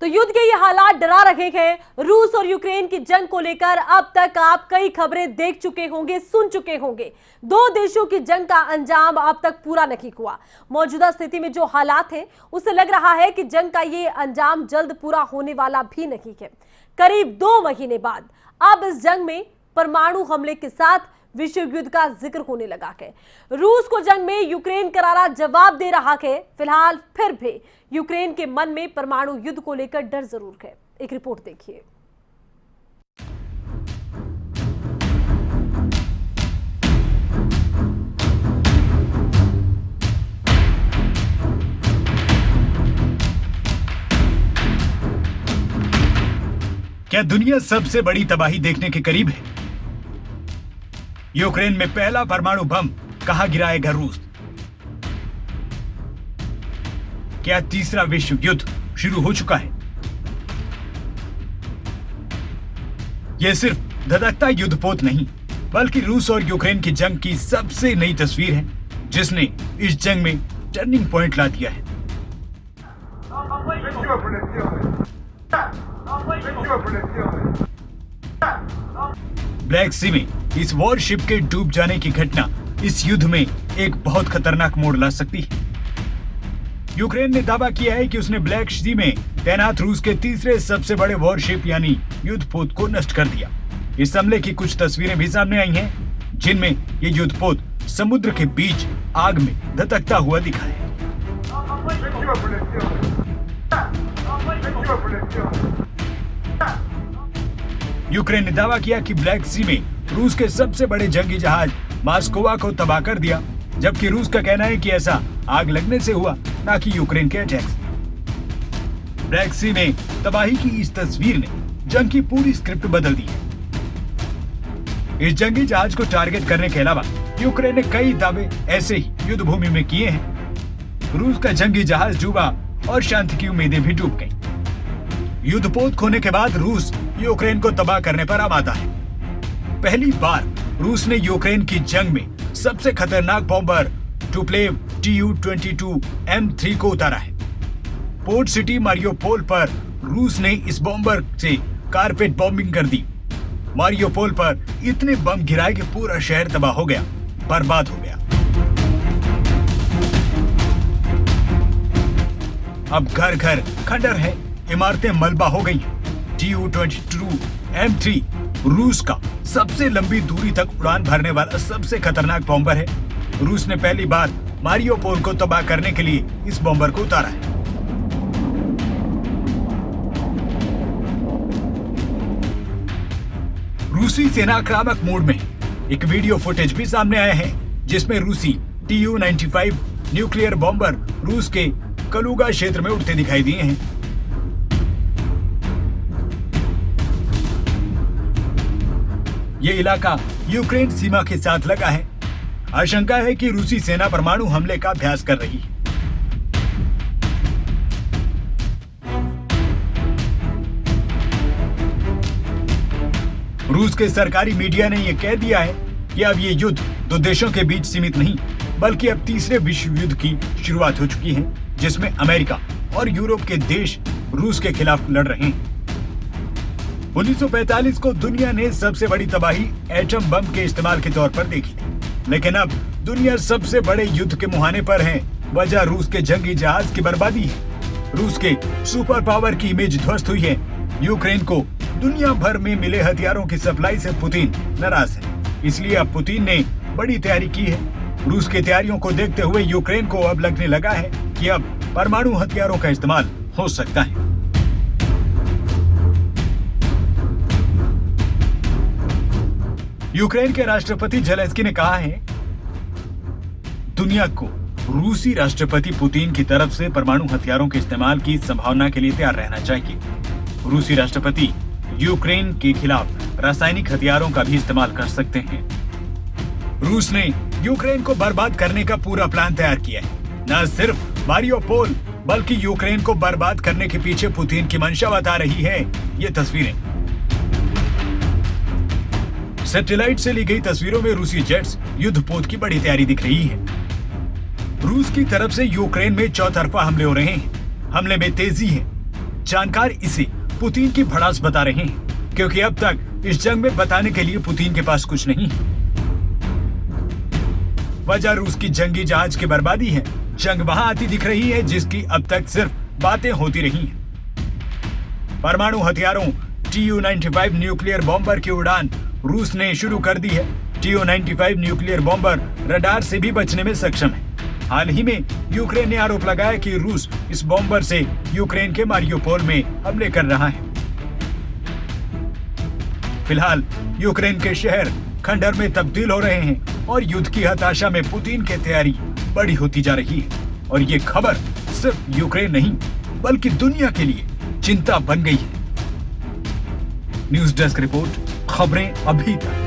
तो युद्ध के ये हालात डरा रहे हैं। रूस और यूक्रेन की जंग को लेकर अब तक आप कई खबरें देख चुके होंगे, सुन चुके होंगे। दो देशों की जंग का अंजाम अब तक पूरा नहीं हुआ। मौजूदा स्थिति में जो हालात हैं, उससे लग रहा है कि जंग का ये अंजाम जल्द पूरा होने वाला भी नहीं है। करीब 2 महीने बाद अब इस जंग में परमाणु हमले के साथ विश्व युद्ध का जिक्र होने लगा है। रूस को जंग में यूक्रेन करारा जवाब दे रहा है। फिलहाल फिर भी यूक्रेन के मन में परमाणु युद्ध को लेकर डर जरूर है। एक रिपोर्ट देखिए। क्या दुनिया सबसे बड़ी तबाही देखने के करीब है? यूक्रेन में पहला परमाणु बम कहां गिराएगा रूस? क्या तीसरा विश्व युद्ध शुरू हो चुका है? यह सिर्फ धधकता युद्धपोत नहीं, बल्कि रूस और यूक्रेन की जंग की सबसे नई तस्वीर है, जिसने इस जंग में टर्निंग पॉइंट ला दिया है। ब्लैक सी में इस वॉरशिप के डूब जाने की घटना इस युद्ध में एक बहुत खतरनाक मोड़ ला सकती है। यूक्रेन ने दावा किया है कि उसने ब्लैक सी में तैनात रूस के तीसरे सबसे बड़े वॉरशिप यानी युद्धपोत को नष्ट कर दिया। इस हमले की कुछ तस्वीरें भी सामने आई हैं, जिनमें ये युद्धपोत समुद्र के बीच आग में धधकता हुआ दिखा है। यूक्रेन ने दावा किया कि ब्लैक सी में रूस के सबसे बड़े जंगी जहाज मॉस्कोवा को तबाह कर दिया, जबकि रूस का कहना है कि ऐसा आग लगने से हुआ, ना कि यूक्रेन के अटैक से। ब्लैक सी में तबाही की इस तस्वीर ने जंग की पूरी स्क्रिप्ट बदल दी है। इस जंगी जहाज को टारगेट करने के अलावा यूक्रेन ने कई दावे ऐसे ही युद्ध भूमि में किए हैं। रूस का जंगी जहाज डूबा और शांति की उम्मीदें भी डूब गईं। युद्धपोत खोने के बाद रूस यूक्रेन को तबाह करने पर आमादा है। पहली बार रूस ने यूक्रेन की जंग में सबसे खतरनाक बॉम्बर टुपोलेव Tu-22M3 को उतारा है। पोर्ट सिटी मारियोपोल पर रूस ने इस बॉम्बर से कारपेट बॉम्बिंग कर दी। मारियोपोल पर इतने बम गिराए कि पूरा शहर तबाह हो गया, बर्बाद हो गया। अब घर घर खंडर है, इमारतें मलबा हो गई हैं। Tu-22M3 रूस का सबसे लंबी दूरी तक उड़ान भरने वाला सबसे खतरनाक बॉम्बर है। रूस ने पहली बार मारियोपोल को तबाह करने के लिए इस बॉम्बर को उतारा है। रूसी सेना आक्रामक मोड में एक वीडियो फुटेज भी सामने आया है, जिसमें रूसी Tu-95 न्यूक्लियर बॉम्बर रूस के कलुगा क्षेत्र में उड़ते दिखाई दिए हैं। ये इलाका यूक्रेन सीमा के साथ लगा है। आशंका है कि रूसी सेना परमाणु हमले का अभ्यास कर रही है। रूस के सरकारी मीडिया ने यह कह दिया है कि अब ये युद्ध दो देशों के बीच सीमित नहीं, बल्कि अब तीसरे विश्व युद्ध की शुरुआत हो चुकी है, जिसमें अमेरिका और यूरोप के देश रूस के खिलाफ लड़ रहे हैं। 1945 को दुनिया ने सबसे बड़ी तबाही एटम बम के इस्तेमाल के तौर पर देखी, लेकिन अब दुनिया सबसे बड़े युद्ध के मुहाने पर है। वजह रूस के जंगी जहाज की बर्बादी है। रूस के सुपर पावर की इमेज ध्वस्त हुई है। यूक्रेन को दुनिया भर में मिले हथियारों की सप्लाई से पुतिन नाराज है, इसलिए अब पुतिन ने बड़ी तैयारी की है। रूस की तैयारियों को देखते हुए यूक्रेन को अब लगने लगा है कि अब परमाणु हथियारों का इस्तेमाल हो सकता है। यूक्रेन के राष्ट्रपति ज़ेलेंस्की ने कहा है, दुनिया को रूसी राष्ट्रपति पुतिन की तरफ से परमाणु हथियारों के इस्तेमाल की संभावना के लिए तैयार रहना चाहिए। रूसी राष्ट्रपति यूक्रेन के खिलाफ रासायनिक हथियारों का भी इस्तेमाल कर सकते हैं। रूस ने यूक्रेन को बर्बाद करने का पूरा प्लान तैयार किया है। न सिर्फ मारियोपोल, बल्कि यूक्रेन को बर्बाद करने के पीछे पुतिन की मंशा बता रही है ये तस्वीरें। सैटेलाइट से ली गई तस्वीरों में रूसी जेट्स युद्धपोत की बड़ी तैयारी दिख रही है। रूस की तरफ से यूक्रेन में चौतरफा हमले हो रहे हैं। हमले में तेजी है। जानकार इसे पुतिन की भड़ास बता रहे हैं, क्योंकि अब तक इस जंग में बताने के लिए पुतिन के पास कुछ नहीं है। वजह रूस की जंगी जहाज की बर्बादी है। जंग वहां आती दिख रही है जिसकी अब तक सिर्फ बातें होती रही हैं। परमाणु हथियारों Tu-95 न्यूक्लियर बॉम्बर की उड़ान रूस ने शुरू कर दी है। Tu-95 न्यूक्लियर बॉम्बर रडार से भी बचने में सक्षम है। हाल ही में यूक्रेन ने आरोप लगाया कि रूस इस बॉम्बर से यूक्रेन के मारियोपोल में हमले कर रहा है। फिलहाल यूक्रेन के शहर खंडर में तब्दील हो रहे हैं और युद्ध की हताशा में पुतिन की तैयारी बड़ी होती जा रही है। और ये खबर सिर्फ यूक्रेन नहीं बल्कि दुनिया के लिए चिंता बन गई है। न्यूज़ डेस्क रिपोर्ट, खबरें अभी तक।